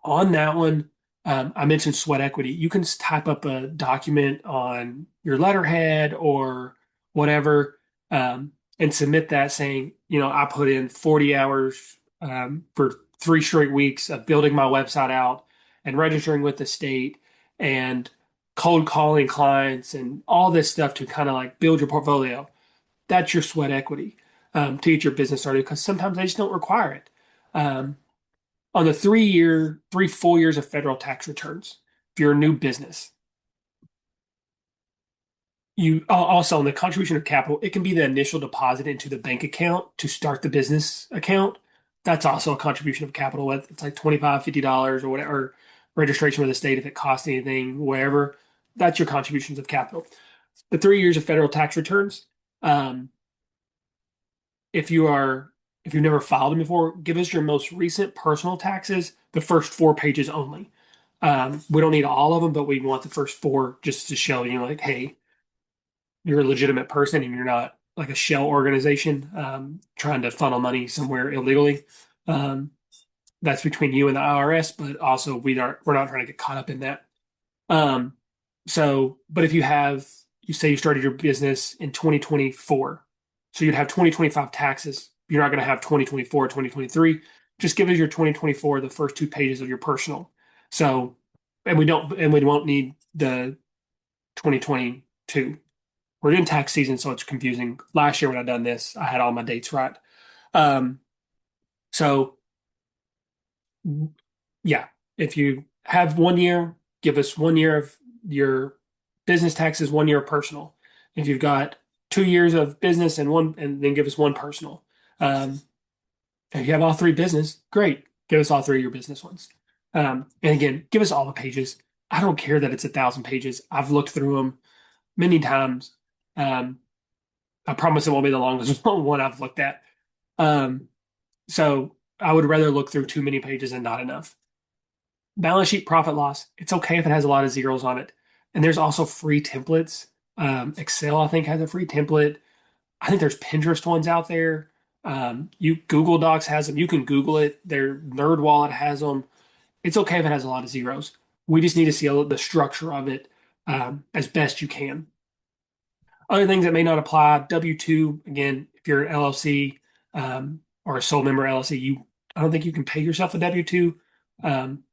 on that one. I mentioned sweat equity. You can type up a document on your letterhead or whatever, and submit that saying, I put in 40 hours for 3 straight weeks of building my website out and registering with the state and cold calling clients and all this stuff to kind of like build your portfolio. That's your sweat equity to get your business started because sometimes they just don't require it. Um, on the 3 full years of federal tax returns, if you're a new business, you also on the contribution of capital, it can be the initial deposit into the bank account to start the business account. That's also a contribution of capital. It's like $25, $50 or whatever, or registration with the state if it costs anything, whatever. That's your contributions of capital. The 3 years of federal tax returns, um, if you are if you've never filed them before, give us your most recent personal taxes, the first 4 pages only. We don't need all of them, but we want the first four just to show like, hey, you're a legitimate person and you're not like a shell organization trying to funnel money somewhere illegally. Um, That's between you and the IRS, but also we're not trying to get caught up in that. Um, but if you say you started your business in 2024, so you'd have 2025 taxes. You're not going to have 2024, 2023. Just give us your 2024, the first two pages of your personal. So, and we won't need the 2022. We're in tax season, so it's confusing. Last year when I done this, I had all my dates right. Um, so yeah, if you have 1 year, give us 1 year of your business taxes, 1 year of personal. If you've got 2 years of business and then give us one personal. Um, if you have all three business, great. Give us all three of your business ones. And again, give us all the pages. I don't care that it's 1,000 pages. I've looked through them many times. Um, I promise it won't be the longest one I've looked at. Um, so I would rather look through too many pages and not enough. Balance sheet profit loss. It's okay if it has a lot of zeros on it. And there's also free templates. Excel, I think, has a free template. I think there's Pinterest ones out there. You Google Docs has them. You can Google it. Their Nerd Wallet has them. It's okay if it has a lot of zeros. We just need to see the structure of it as best you can. Other things that may not apply, W-2, again, if you're an LLC or a sole member LLC, I don't think you can pay yourself a W-2. Um,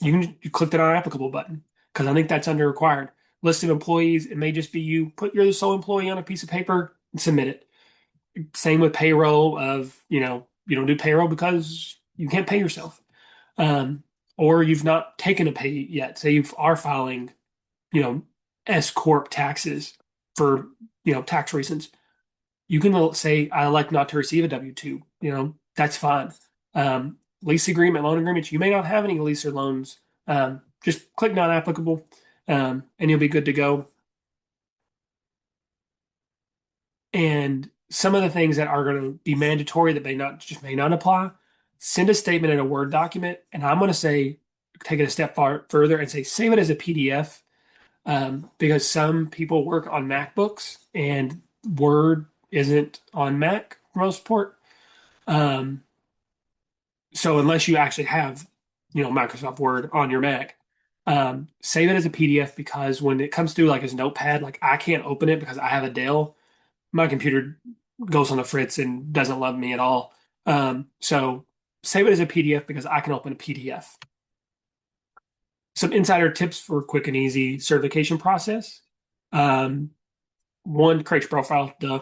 you click the non-applicable button because I think that's under required. List of employees, it may just be you put you're the sole employee on a piece of paper and submit it. Same with payroll of, you don't do payroll because you can't pay yourself. Or you've not taken a pay yet. Say you are filing, you know, S corp taxes for, tax reasons. You can say, I elect not to receive a W-2. That's fine. Lease agreement, loan agreements, you may not have any lease or loans. Just click not applicable, and you'll be good to go. And some of the things that are going to be mandatory that may not apply, send a statement in a Word document. And I'm going to say, take it a step further and say, save it as a PDF, because some people work on MacBooks and Word isn't on Mac for most part. Um, so unless you actually have, Microsoft Word on your Mac, save it as a PDF because when it comes through like as Notepad, like I can't open it because I have a Dell. My computer goes on the fritz and doesn't love me at all. So save it as a PDF because I can open a PDF. Some insider tips for a quick and easy certification process. Um, One, create your profile, duh.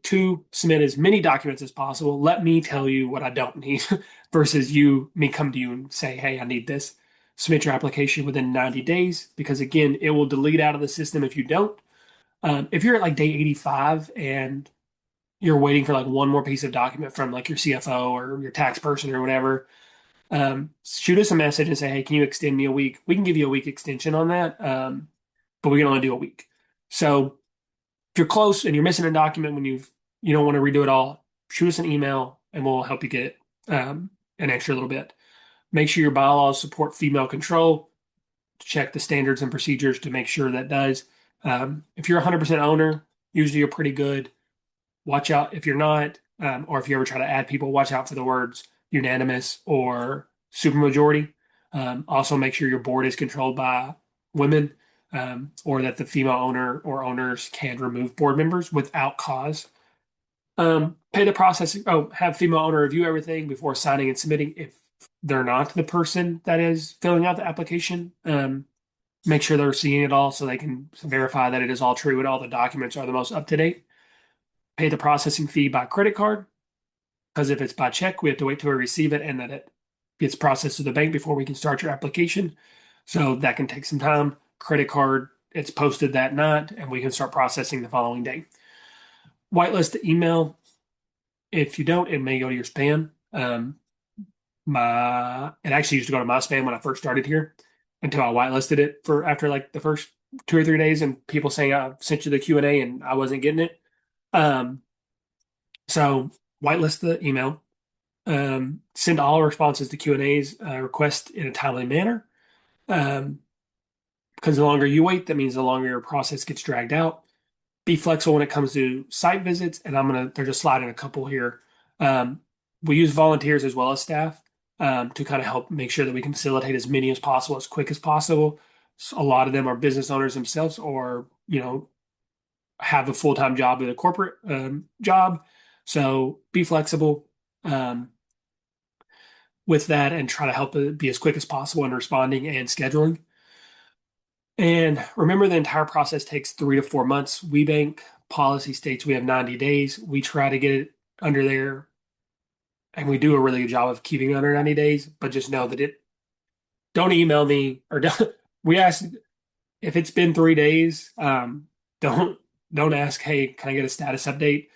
Two, submit as many documents as possible. Let me tell you what I don't need versus me come to you and say, hey, I need this. Submit your application within 90 days because, again, it will delete out of the system if you don't. If you're at like day 85 and you're waiting for like one more piece of document from like your CFO or your tax person or whatever, shoot us a message and say, hey, can you extend me a week? We can give you a week extension on that, but we can only do a week. So if you're close and you're missing a document you don't want to redo it all, shoot us an email and we'll help you get it an extra little bit. Make sure your bylaws support female control. Check the standards and procedures to make sure that does. If you're 100% owner, usually you're pretty good. Watch out if you're not, or if you ever try to add people, watch out for the words unanimous or supermajority. Also, make sure your board is controlled by women, or that the female owner or owners can remove board members without cause. Pay the processing. Oh, have female owner review everything before signing and submitting. If they're not the person that is filling out the application, make sure they're seeing it all so they can verify that it is all true and all the documents are the most up to date. Pay the processing fee by credit card because if it's by check, we have to wait till we receive it and that it gets processed to the bank before we can start your application. So that can take some time. Credit card, it's posted that night and we can start processing the following day. Whitelist the email. If you don't, it may go to your spam. It actually used to go to my spam when I first started here until I whitelisted it for after like the first 2 or 3 days and people saying I sent you the Q&A and I wasn't getting it. Um, so whitelist the email. Send all responses to Q&As request in a timely manner. Because the longer you wait, that means the longer your process gets dragged out. Be flexible when it comes to site visits, and there's a slide in a couple here. we use volunteers as well as staff to kind of help make sure that we can facilitate as many as possible, as quick as possible. So a lot of them are business owners themselves, or have a full-time job with a corporate job. So be flexible um, with that and try to help it be as quick as possible in responding and scheduling. And remember, the entire process takes 3 to 4 months. WeBank policy states we have 90 days. We try to get it under there, and we do a really good job of keeping it under 90 days. But just know that don't email me or don't. We ask if it's been 3 days. Don't don't ask, hey, can I get a status update?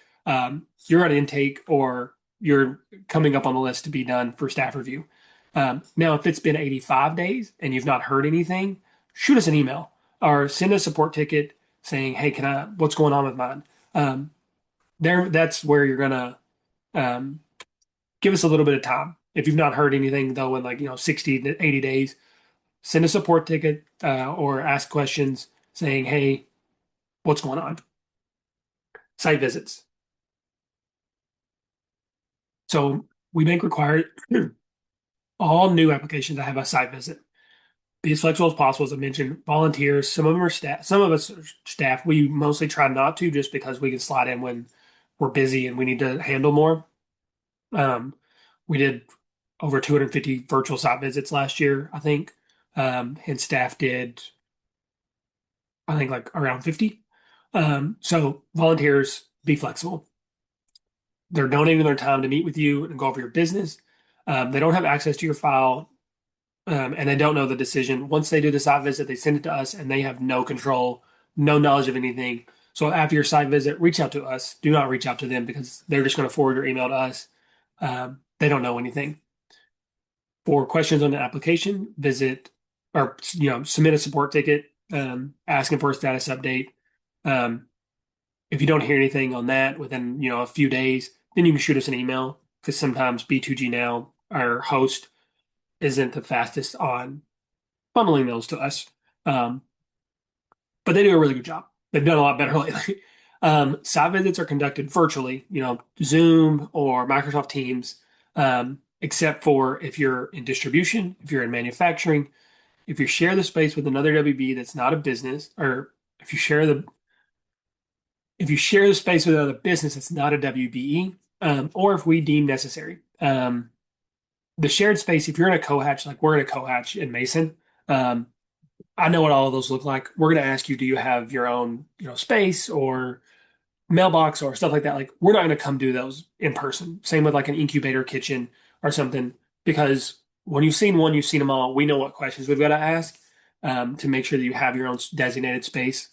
You're on intake or you're coming up on the list to be done for staff review. Now, if it's been 85 days and you've not heard anything, shoot us an email or send a support ticket saying, hey, what's going on with mine? Um, that's where you're gonna um, give us a little bit of time. If you've not heard anything though in 60 to 80 days, send a support ticket or ask questions saying, hey, what's going on? Site visits. So we make required all new applications that have a site visit. Be as flexible as possible, as I mentioned. Volunteers, some of them are staff, some of us are staff. We mostly try not to just because we can slide in when we're busy and we need to handle more. Um, we did over 250 virtual site visits last year, I think. And staff did, I think, like around 50. So volunteers, be flexible. They're donating their time to meet with you and go over your business. They don't have access to your file, and they don't know the decision. Once they do the site visit, they send it to us, and they have no control, no knowledge of anything. So after your site visit, reach out to us. Do not reach out to them because they're just going to forward your email to us. They don't know anything. For questions on the application, visit or submit a support ticket asking for a status update. Um, if you don't hear anything on that within a few days, then you can shoot us an email because sometimes B2G Now, our host, isn't the fastest on funneling those to us. Um, but they do a really good job. They've done a lot better lately. Site visits are conducted virtually, Zoom or Microsoft Teams, except for if you're in distribution, if you're in manufacturing, if you share the space with another WB that's not a business, or if you share the space with another business that's not a WBE, or if we deem necessary. The shared space, if you're in a cohatch, like we're in a cohatch in Mason, um, I know what all of those look like. We're going to ask you, do you have your own, space or mailbox or stuff like that? Like, we're not going to come do those in person. Same with like an incubator kitchen or something, because when you've seen one, you've seen them all. We know what questions we've got to ask to make sure that you have your own designated space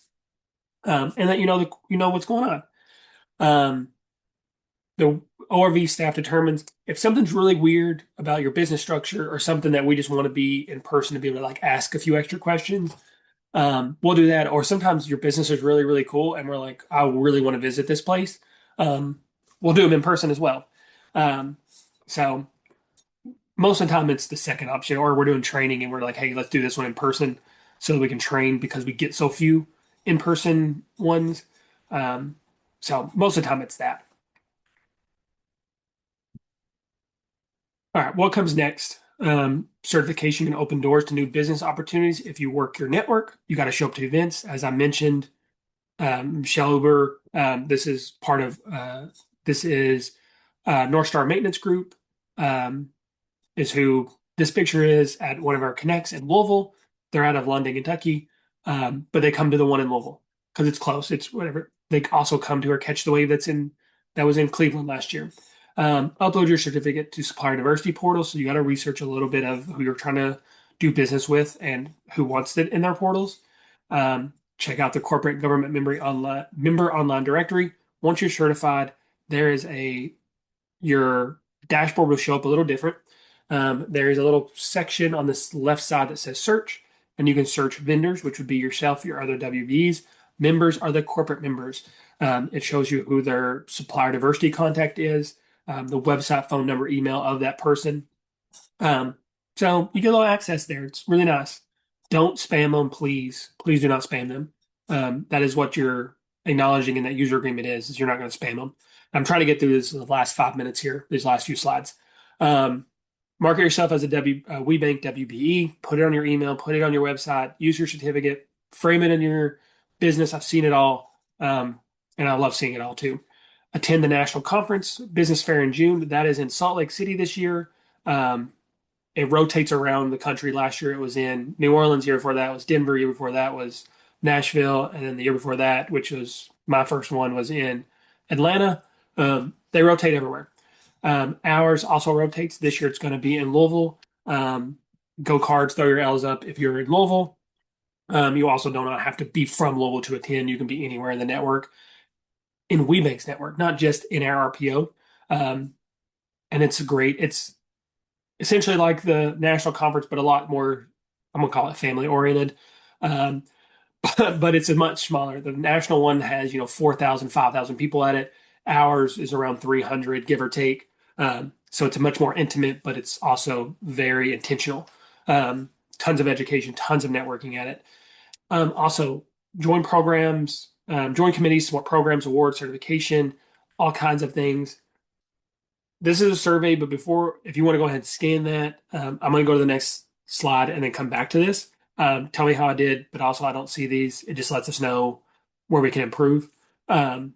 and that you know what's going on. Um, the ORV staff determines if something's really weird about your business structure or something that we just want to be in person to be able to like ask a few extra questions. We'll do that. Or sometimes your business is really, really cool, and we're like, I really want to visit this place. Um, we'll do them in person as well. Um, so most of the time, it's the second option, or we're doing training and we're like, hey, let's do this one in person so that we can train because we get so few in person ones. Um, so most of the time, it's that. All right, what comes next? Certification can open doors to new business opportunities. If you work your network, you got to show up to events. As I mentioned, Michelle Uber, this is North Star Maintenance Group, um, is who this picture is at one of our connects in Louisville. They're out of London, Kentucky, but they come to the one in Louisville because it's close. It's whatever. They also come to our Catch the Wave that was in Cleveland last year. Upload your certificate to Supplier Diversity Portal. So you got to research a little bit of who you're trying to do business with and who wants it in their portals. Check out the corporate government member online directory. Once you're certified, there is your dashboard will show up a little different. There is a little section on this left side that says search, and you can search vendors, which would be yourself, your other WBs. Members are the corporate members. It shows you who their supplier diversity contact is, the website, phone number, email of that person. Um, so you get a little access there. It's really nice. Don't spam them, please. Please do not spam them. That is what you're acknowledging in that user agreement is you're not going to spam them. I'm trying to get through this the last 5 minutes here, these last few slides. Um, Market yourself as a WeBank WBE, put it on your email, put it on your website, use your certificate, frame it in your business. I've seen it all, and I love seeing it all too. Attend the national conference, business fair in June. That is in Salt Lake City this year. Um, it rotates around the country. Last year it was in New Orleans. Year before that was Denver. Year before that was Nashville, and then the year before that, which was my first one, was in Atlanta. They rotate everywhere. Ours also rotates. This year it's going to be in Louisville. Go Cards, throw your L's up if you're in Louisville. You also do not have to be from Louisville to attend. You can be anywhere in the network, in WeBank's network, not just in our RPO. Um, and it's great. It's essentially like the national conference, but a lot more, I'm gonna call it family oriented. Um, but it's a much smaller. The national one has, 4,000, 5,000 people at it. Ours is around 300, give or take. So it's a much more intimate, but it's also very intentional. Tons of education, tons of networking at it. Also, join programs, join committees, support programs, awards, certification, all kinds of things. This is a survey, but before, if you want to go ahead and scan that, I'm going to go to the next slide and then come back to this. Tell me how I did, but also I don't see these. It just lets us know where we can improve. Um,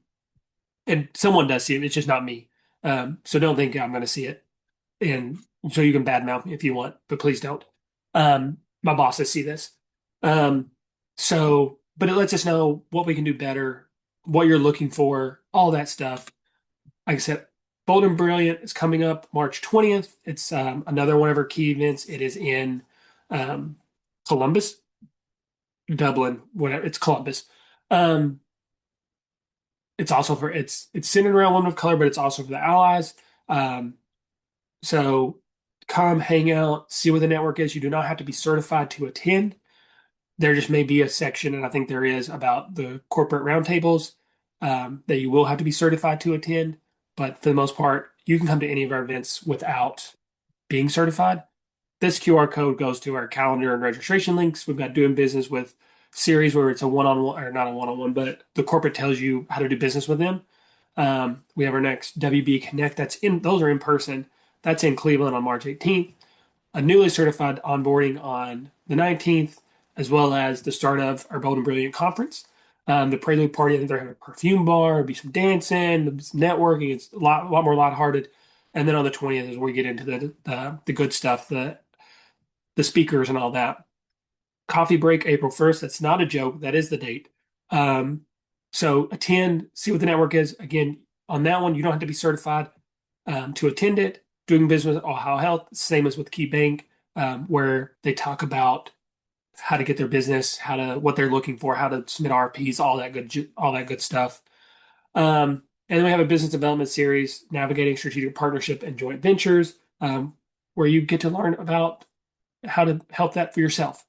and someone does see it. It's just not me. So don't think I'm going to see it. And so you can badmouth me if you want, but please don't. My bosses see this. Um, but it lets us know what we can do better, what you're looking for, all that stuff. Like I said, Bold and Brilliant is coming up March 20th. It's another one of our key events. It is in um, Columbus, Dublin, whatever. It's Columbus. Um, it's centered around women of color, but it's also for the allies. Um, so come hang out, see what the network is. You do not have to be certified to attend. There just may be a section, and I think there is, about the corporate roundtables that you will have to be certified to attend. But for the most part, you can come to any of our events without being certified. This QR code goes to our calendar and registration links. We've got doing business with series where it's a one-on-one, or not a one-on-one, but the corporate tells you how to do business with them. We have our next WBE Connect. Those are in person. That's in Cleveland on March 18th. A newly certified onboarding on the 19th, as well as the start of our Bold and Brilliant conference. The Prelude Party, I think they're having a perfume bar, there'll be some dancing, some networking. It's a lot more lighthearted. And then on the 20th is where we get into the good stuff, the speakers and all that. Coffee break April 1st. That's not a joke. That is the date. Um, so attend, see what the network is. Again, on that one, you don't have to be certified to attend it. Doing business with Ohio Health, same as with Key Bank, where they talk about how to get their business, what they're looking for, how to submit RPs, all that good stuff. And then we have a business development series, navigating strategic partnership and joint ventures, where you get to learn about how to help that for yourself.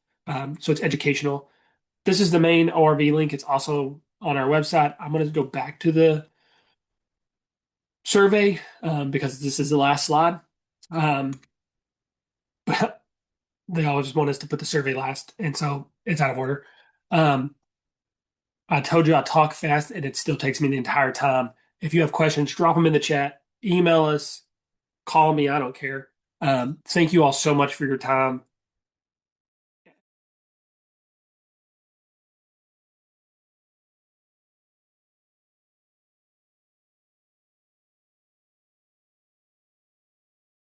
So it's educational. This is the main ORV link. It's also on our website. I'm going to go back to the survey because this is the last slide. But they always just want us to put the survey last, and so it's out of order. Um, I told you I talk fast, and it still takes me the entire time. If you have questions, drop them in the chat, email us, call me. I don't care. Thank you all so much for your time.